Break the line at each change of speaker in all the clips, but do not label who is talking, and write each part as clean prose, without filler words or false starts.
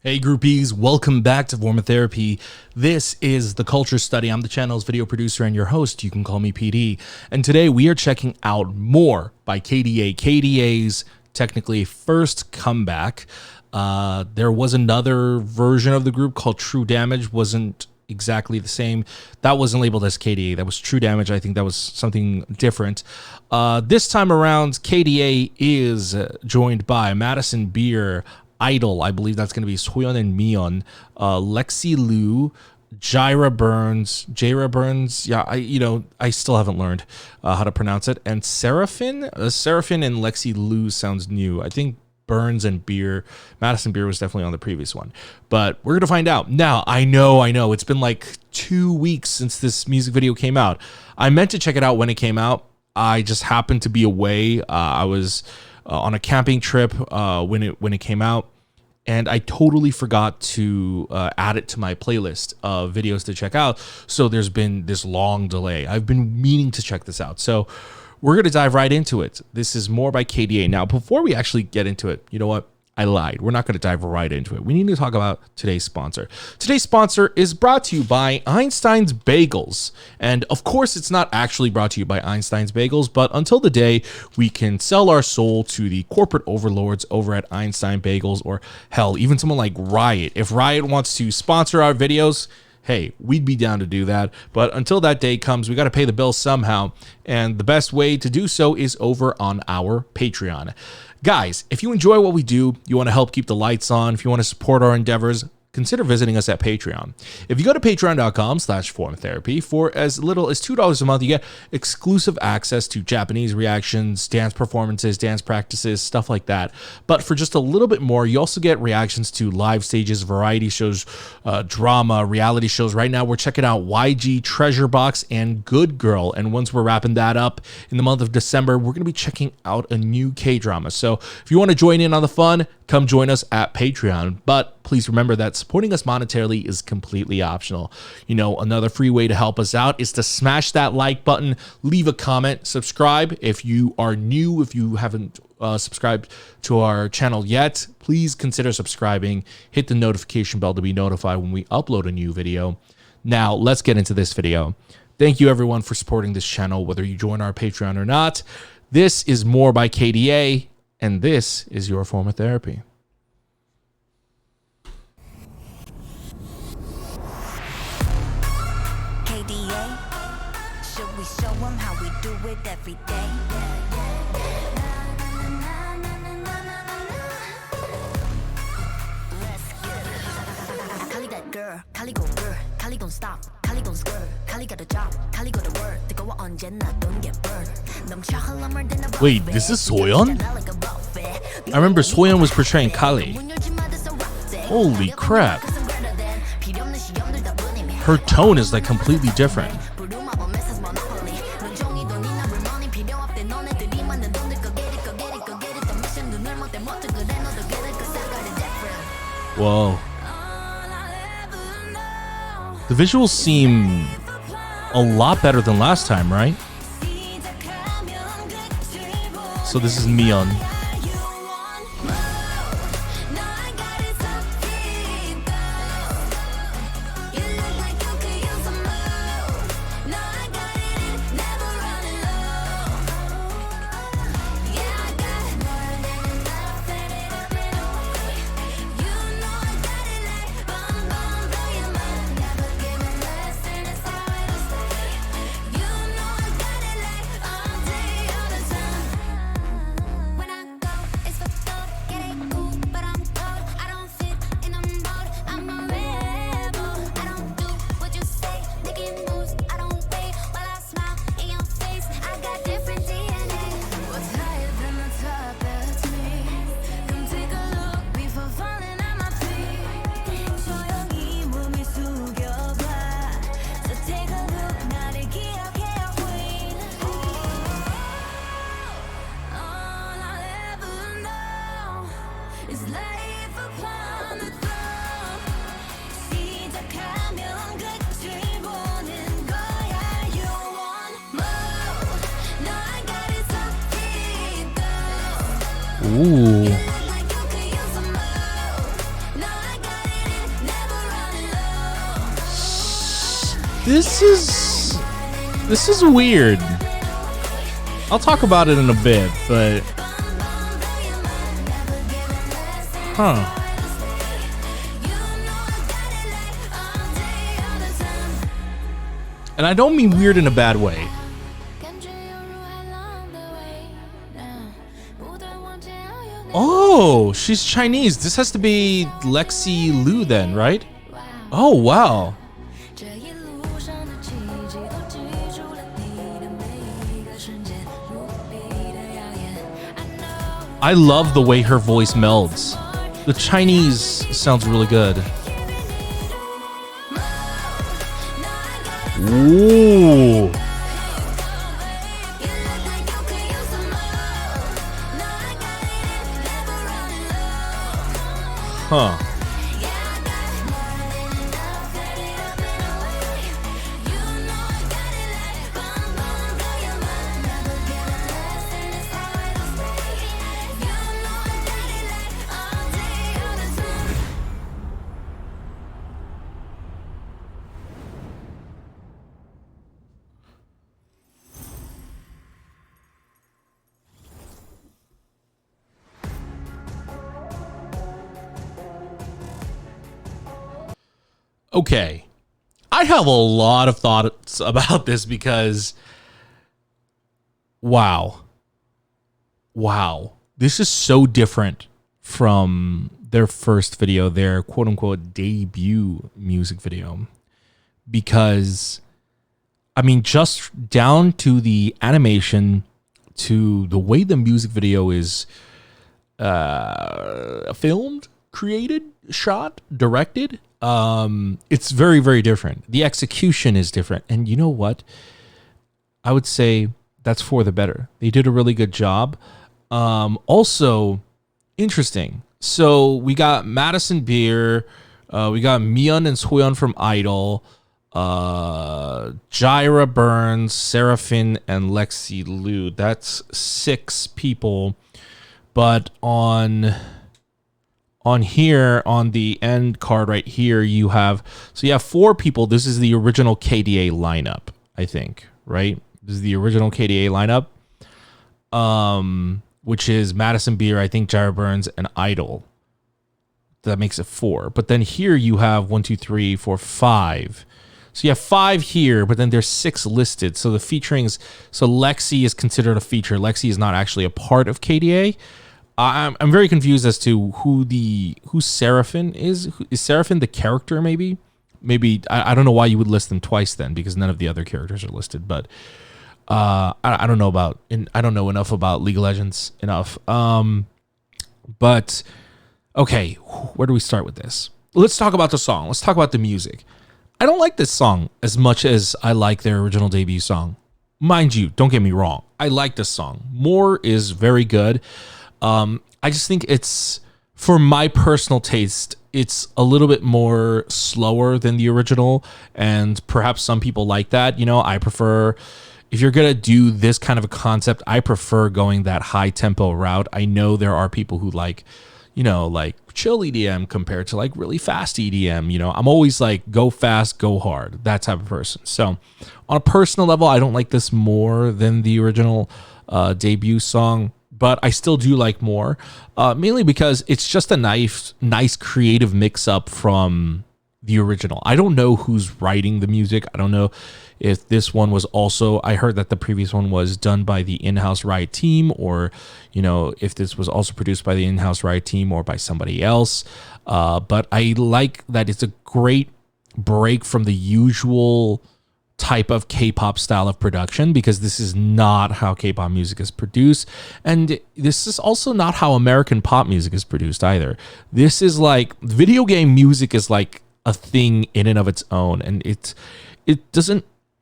Hey groupies, welcome back to Form of Therapy. This is the Culture Study. I'm the channel's video producer and your host. You can call me PD. And today we are checking out More by KDA. KDA's technically first comeback. There was another version of the group called True Damage. Wasn't exactly the same. That wasn't labeled as KDA. That was True Damage. I think that was something different. This time around, KDA is joined by Madison Beer, I-DLE, I believe that's going to be Soyeon and Mion, Lexie Liu, Jaira Burns. Yeah, I still haven't learned how to pronounce it. And Seraphine. Seraphine and Lexie Liu sounds new. I think Burns and Madison Beer was definitely on the previous one. But we're going to find out. Now, I know. It's been like 2 weeks since this music video came out. I meant to check it out when it came out. I just happened to be away. I was on a camping trip when it came out, and I totally forgot to add it to my playlist of videos to check out. So there's been this long delay. I've been meaning to check this out. So we're going to dive right into it. This is More by KDA. Now, before we actually get into it, you know what? I lied. We're not going to dive right into it. We need to talk about today's sponsor. Today's sponsor is brought to you by Einstein's Bagels. And of course, it's not actually brought to you by Einstein's Bagels, but until the day we can sell our soul to the corporate overlords over at Einstein Bagels, or hell, even someone like Riot. If Riot wants to sponsor our videos, hey, we'd be down to do that. But until that day comes, we got to pay the bills somehow. And the best way to do so is over on our Patreon. Guys, if you enjoy what we do, you want to help keep the lights on, if you want to support our endeavors, consider visiting us at Patreon. If you go to patreon.com/formtherapy, for as little as $2 a month, you get exclusive access to Japanese reactions, dance performances, dance practices, stuff like that. But for just a little bit more, you also get reactions to live stages, variety shows, drama, reality shows. Right now, we're checking out YG, Treasure Box, and Good Girl. And once we're wrapping that up in the month of December, we're going to be checking out a new K-drama. So if you want to join in on the fun, come join us at Patreon. But please remember that supporting us monetarily is completely optional. You know, another free way to help us out is to smash that like button, leave a comment, subscribe. If you are new, if you haven't subscribed to our channel yet, please consider subscribing. Hit the notification bell to be notified when we upload a new video. Now, let's get into this video. Thank you everyone for supporting this channel, whether you join our Patreon or not. This is More by KDA, and this is your form of therapy.
KDA, should we show them how we do it every day? Let's get it. Kali that girl, Kali go girl, Kali don't stop, Kali don't skirt, Kali got a job, Kali got a word. They go on Jenna, don't get burned.
Wait, this is Soyeon? I remember Soyeon was portraying Kali. Holy crap. Her tone is like completely different. Whoa. The visuals seem a lot better than last time, right? So this is Mion.
Ooh.
This is weird. I'll talk about it in a bit, but and I don't mean weird in a bad way. Oh, she's Chinese. This has to be Lexie Liu then, right? Oh, wow. I love the way her voice melds. The Chinese sounds really good. Ooh. Huh. Okay, I have a lot of thoughts about this because, wow, this is so different from their first video, their quote unquote debut music video, because, I mean, just down to the animation, to the way the music video is filmed, created, shot, directed. It's very, very different. The execution is different. And you know what? I would say that's for the better. They did a really good job. Also, interesting. So we got Madison Beer. We got Mion and Soyeon from I-DLE. Jaira Burns, Seraphine, and Lexie Liu. That's 6 people. But on here, on the end card right here, you have 4 people. This is the original KDA lineup, I think, right? This is the original KDA lineup, which is Madison Beer, I think, Jaira Burns, and I-DLE. That makes it 4. But then here you have 1, 2, 3, 4, 5. So you have 5 here, but then there's 6 listed. So the featurings, so Lexie is considered a feature. Lexie is not actually a part of KDA. I'm very confused as to who Seraphine is. Is Seraphine the character? Maybe I don't know why you would list them twice then, because none of the other characters are listed. But I don't know I don't know enough about League of Legends enough. But okay, where do we start with this? Let's talk about the song. Let's talk about the music. I don't like this song as much as I like their original debut song. Mind you, don't get me wrong. I like this song. More is very good. I just think it's, for my personal taste, it's a little bit more slower than the original, and perhaps some people like that. You know, I prefer, if you're gonna do this kind of a concept, I prefer going that high tempo route. I know there are people who like, you know, like chill EDM compared to like really fast EDM. You know, I'm always like go fast, go hard, that type of person. So on a personal level, I don't like this more than the original debut song. But I still do like more, mainly because it's just a nice creative mix-up from the original. I don't know who's writing the music. I don't know if this one was also, I heard that the previous one was done by the in-house Riot team, or, you know, if this was also produced by the in-house Riot team or by somebody else. But I like that it's a great break from the usual type of K-pop style of production, because this is not how K-pop music is produced, and this is also not how American pop music is produced either. This is like, video game music is like a thing in and of its own, and it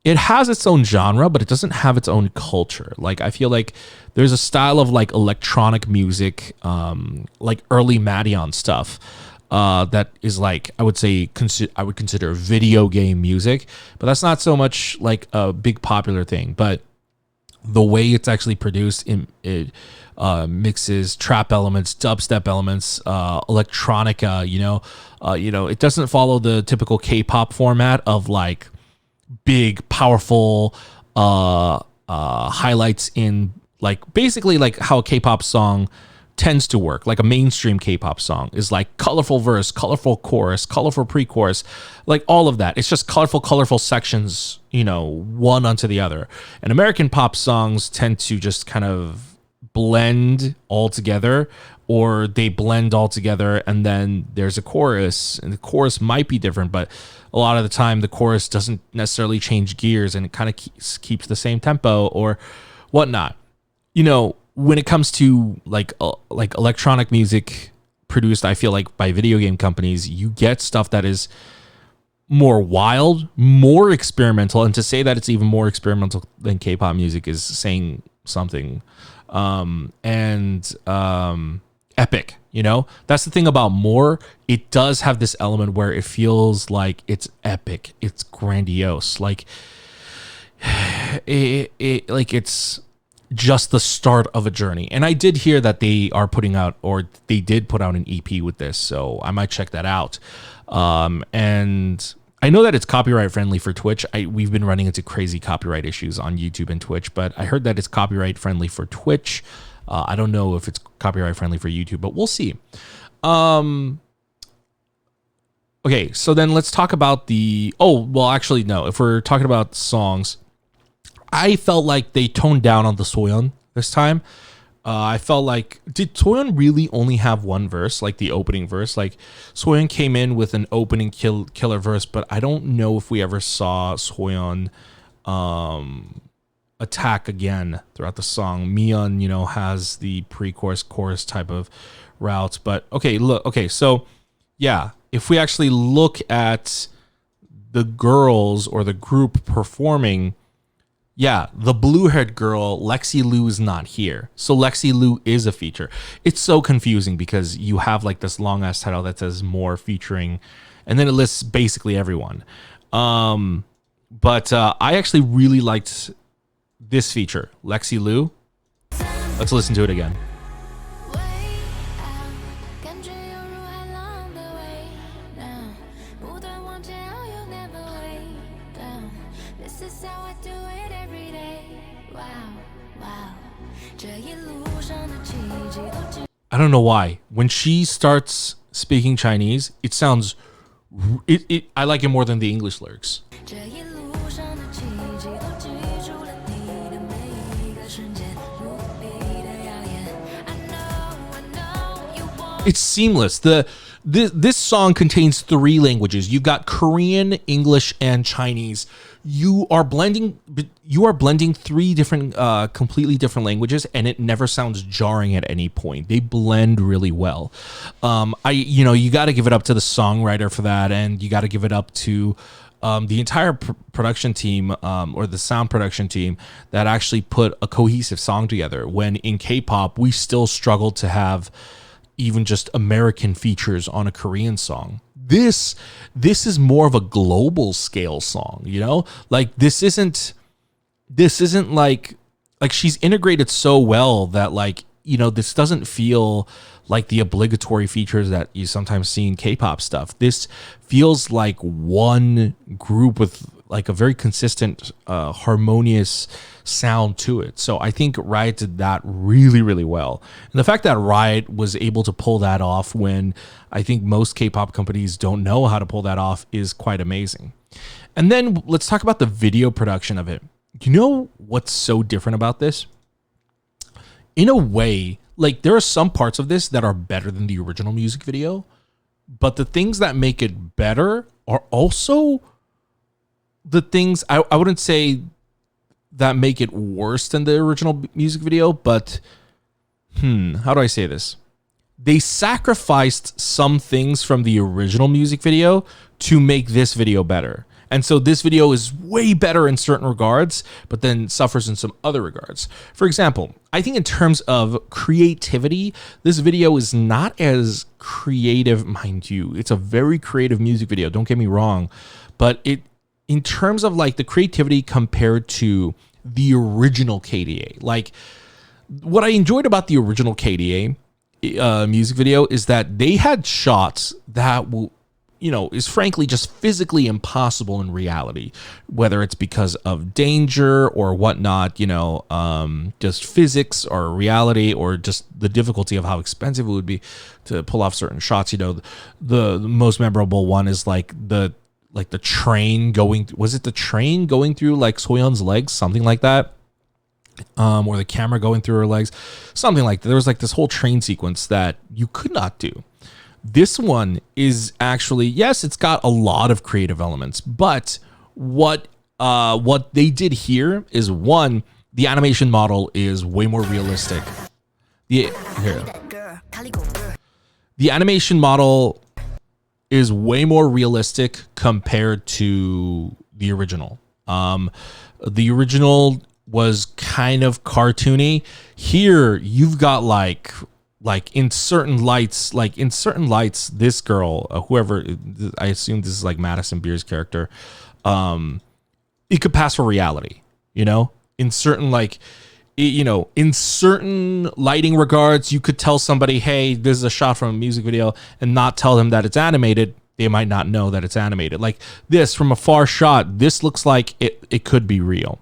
has its own genre, but it doesn't have its own culture. Like, I feel like there's a style of like electronic music, like early Madison stuff, that is like, I would say, I would consider video game music, but that's not so much like a big popular thing. But the way it's actually produced, it mixes trap elements, dubstep elements, electronica. You know, it doesn't follow the typical K-pop format of like, big, powerful highlights in like basically like how a K-pop song tends to work. Like a mainstream K-pop song is like colorful verse, colorful chorus, colorful pre-chorus, like all of that. It's just colorful sections, you know, one onto the other. And American pop songs tend to just kind of blend all together, or they blend all together and then there's a chorus, and the chorus might be different, but a lot of the time the chorus doesn't necessarily change gears and it kind of keeps the same tempo or whatnot. You know, when it comes to like electronic music produced, I feel like by video game companies, you get stuff that is more wild, more experimental, and to say that it's even more experimental than K-pop music is saying something. Epic, you know, that's the thing about more. It does have this element where it feels like it's epic, it's grandiose, like like it's just the start of a journey. And I did hear that they are putting out, or they did put out an EP with this, so I might check that out. And I know that it's copyright friendly for Twitch. We've been running into crazy copyright issues on YouTube and Twitch, but I heard that it's copyright friendly for Twitch. I don't know if it's copyright friendly for YouTube, but we'll see. Okay, so then let's talk about actually, no. If we're talking about songs, I felt like they toned down on the Soyeon this time. I felt like, did Soyeon really only have one verse, like the opening verse? Like, Soyeon came in with an opening killer verse, but I don't know if we ever saw Soyeon attack again throughout the song. Miyeon, you know, has the pre-chorus, chorus type of routes. But so yeah, if we actually look at the girls or the group performing, yeah, the blue-haired girl, Lexie Liu, is not here. So Lexie Liu is a feature. It's so confusing because you have like this long-ass title that says more featuring, and then it lists basically everyone. But I actually really liked this feature, Lexie Liu. Let's listen to it again. I don't know why. When she starts speaking Chinese, it sounds... I like it more than the English lyrics. It's seamless. This song contains 3 languages. You've got Korean, English, and Chinese. You are blending 3 different, completely different languages, and it never sounds jarring at any point. They blend really well. You got to give it up to the songwriter for that, and you got to give it up to the entire production team, or the sound production team, that actually put a cohesive song together. When in K-pop, we still struggle to have even just American features on a Korean song. This is more of a global scale song, you know? Like this isn't like she's integrated so well that, like, you know, this doesn't feel like the obligatory features that you sometimes see in K-pop stuff. This feels like one group with like a very consistent, harmonious sound to it. So I think Riot did that really, really well. And the fact that Riot was able to pull that off when I think most K-pop companies don't know how to pull that off is quite amazing. And then let's talk about the video production of it. You know what's so different about this? In a way, like, there are some parts of this that are better than the original music video, but the things that make it better are also the things I wouldn't say that make it worse than the original music video, but how do I say this? They sacrificed some things from the original music video to make this video better. And so this video is way better in certain regards, but then suffers in some other regards. For example, I think in terms of creativity, this video is not as creative, mind you. It's a very creative music video, don't get me wrong. But in terms of like the creativity compared to the original KDA, like what I enjoyed about the original KDA music video is that they had shots that is frankly just physically impossible in reality, whether it's because of danger or whatnot, just physics or reality, or just the difficulty of how expensive it would be to pull off certain shots. The most memorable one is like the train going, was it the train going through like Soyeon's legs, something like that? Or the camera going through her legs, something like that. There was like this whole train sequence that you could not do. This one is actually, yes, it's got a lot of creative elements, but what they did here is, one, the animation model is way more realistic. The animation model is way more realistic compared to the original. The original was kind of cartoony. Here you've got like in certain lights, this girl, whoever, I assume this is like Madison Beer's character, it could pass for reality, in certain in certain lighting regards. You could tell somebody, hey, this is a shot from a music video, and not tell them that it's animated. They might not know that it's animated. Like this, from a far shot, this looks like it could be real.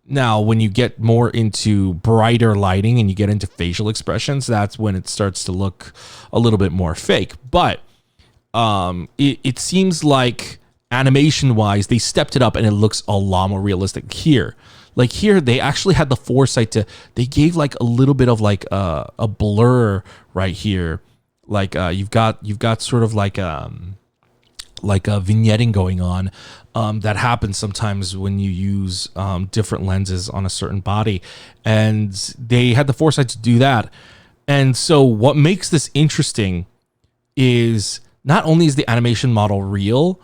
Now, when you get more into brighter lighting and you get into facial expressions, that's when it starts to look a little bit more fake. But it seems like animation-wise, they stepped it up and it looks a lot more realistic here. Like here, they actually had the foresight they gave like a little bit of like a blur right here. Like you've got sort of like a vignetting going on. That happens sometimes when you use different lenses on a certain body, and they had the foresight to do that. And so what makes this interesting is not only is the animation model real,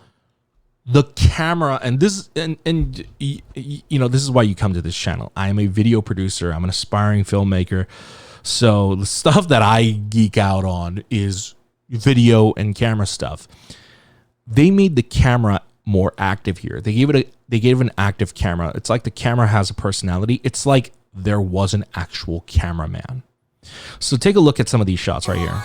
the camera, and this is why you come to this channel. I am a video producer. I'm an aspiring filmmaker. So the stuff that I geek out on is video and camera stuff. They made the camera more active here. They gave it an active camera. It's like the camera has a personality. It's like there was an actual cameraman. So take a look at some of these shots right here.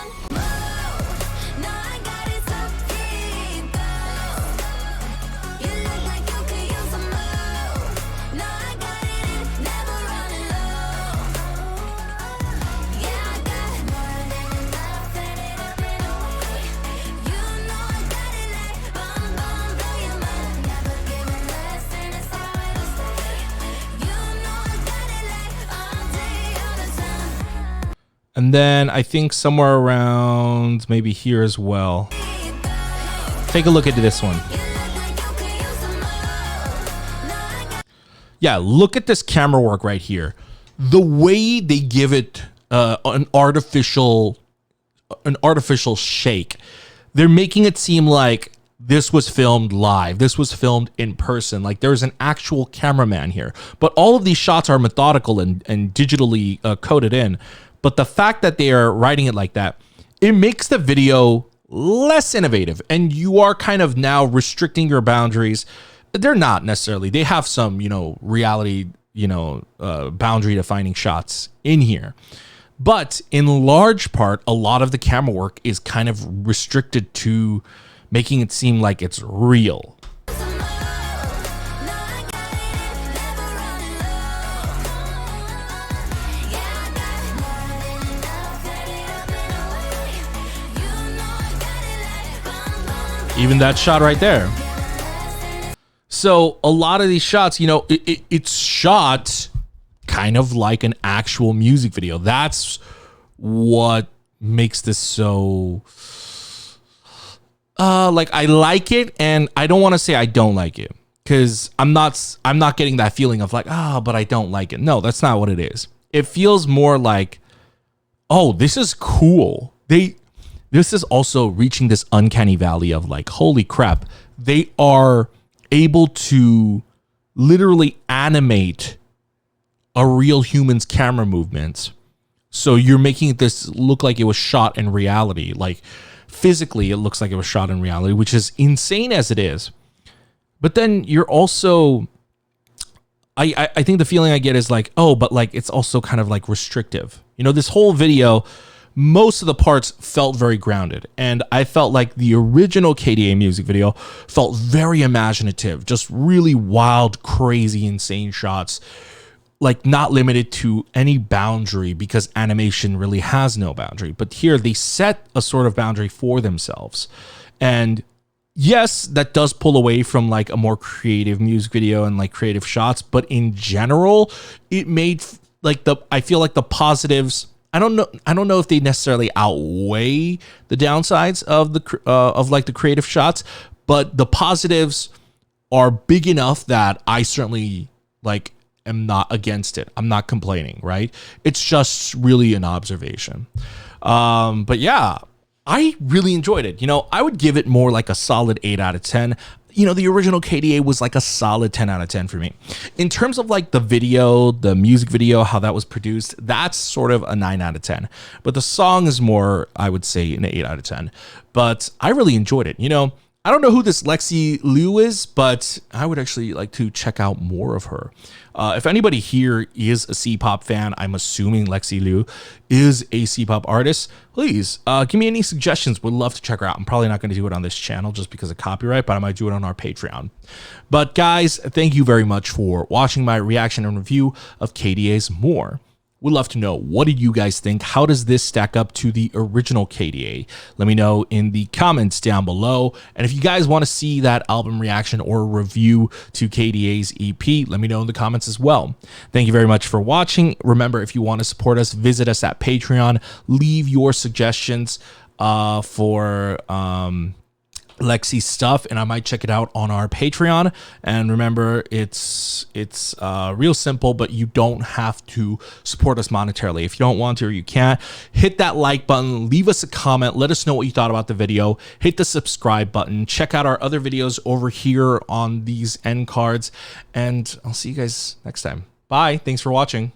And then I think somewhere around maybe here as well. Take a look at this one. Yeah, look at this camera work right here. The way they give it an artificial shake. They're making it seem like this was filmed live. This was filmed in person. Like there's an actual cameraman here. But all of these shots are methodical and digitally coded in. But the fact that they are writing it like that, it makes the video less innovative. And you are kind of now restricting your boundaries. They're not necessarily. They have some, reality, boundary defining shots in here. But in large part, a lot of the camera work is kind of restricted to making it seem like it's real. Even that shot right there. So a lot of these shots, it's shot kind of like an actual music video. That's what makes this so I like it, and I don't want to say I don't like it, because I'm not getting that feeling of like, but I don't like it. No, that's not what it is. It feels more like, oh, this is cool. This is also reaching this uncanny valley of like, holy crap, they are able to literally animate a real human's camera movements. So you're making this look like it was shot in reality. Like physically, it looks like it was shot in reality, which is insane as it is. But then you're also, I think the feeling I get is like, oh, but like it's also kind of like restrictive. This whole video, most of the parts felt very grounded. And I felt like the original KDA music video felt very imaginative, just really wild, crazy, insane shots, like not limited to any boundary because animation really has no boundary. But here they set a sort of boundary for themselves. And yes, that does pull away from like a more creative music video and like creative shots. But in general, it made like I feel like the positives, I don't know if they necessarily outweigh the downsides of the creative shots, but the positives are big enough that I certainly like am not against it. I'm not complaining, right? It's just really an observation. But yeah, I really enjoyed it. You know, I would give it more like a solid 8 out of 10. You know, the original KDA was like a solid 10 out of 10 for me. In terms of like the video, the music video, how that was produced, that's sort of a 9 out of 10. But the song is more, I would say, an 8 out of 10. But I really enjoyed it. You know, I don't know who this Lexie Liu is, but I would actually like to check out more of her. If anybody here is a C-pop fan, I'm assuming Lexie Liu is a C-pop artist. Please give me any suggestions. Would love to check her out. I'm probably not going to do it on this channel just because of copyright, but I might do it on our Patreon. But guys, thank you very much for watching my reaction and review of KDA's More. We'd love to know, what did you guys think? How does this stack up to the original KDA? Let me know in the comments down below. And if you guys want to see that album reaction or review to KDA's EP, let me know in the comments as well. Thank you very much for watching. Remember, if you want to support us, visit us at Patreon. Leave your suggestions for Lexie stuff, and I might check it out on our Patreon. And remember, it's real simple, but you don't have to support us monetarily. If you don't want to or you can't, hit that like button, leave us a comment, let us know what you thought about the video, hit the subscribe button, check out our other videos over here on these end cards, and I'll see you guys next time. Bye. Thanks for watching.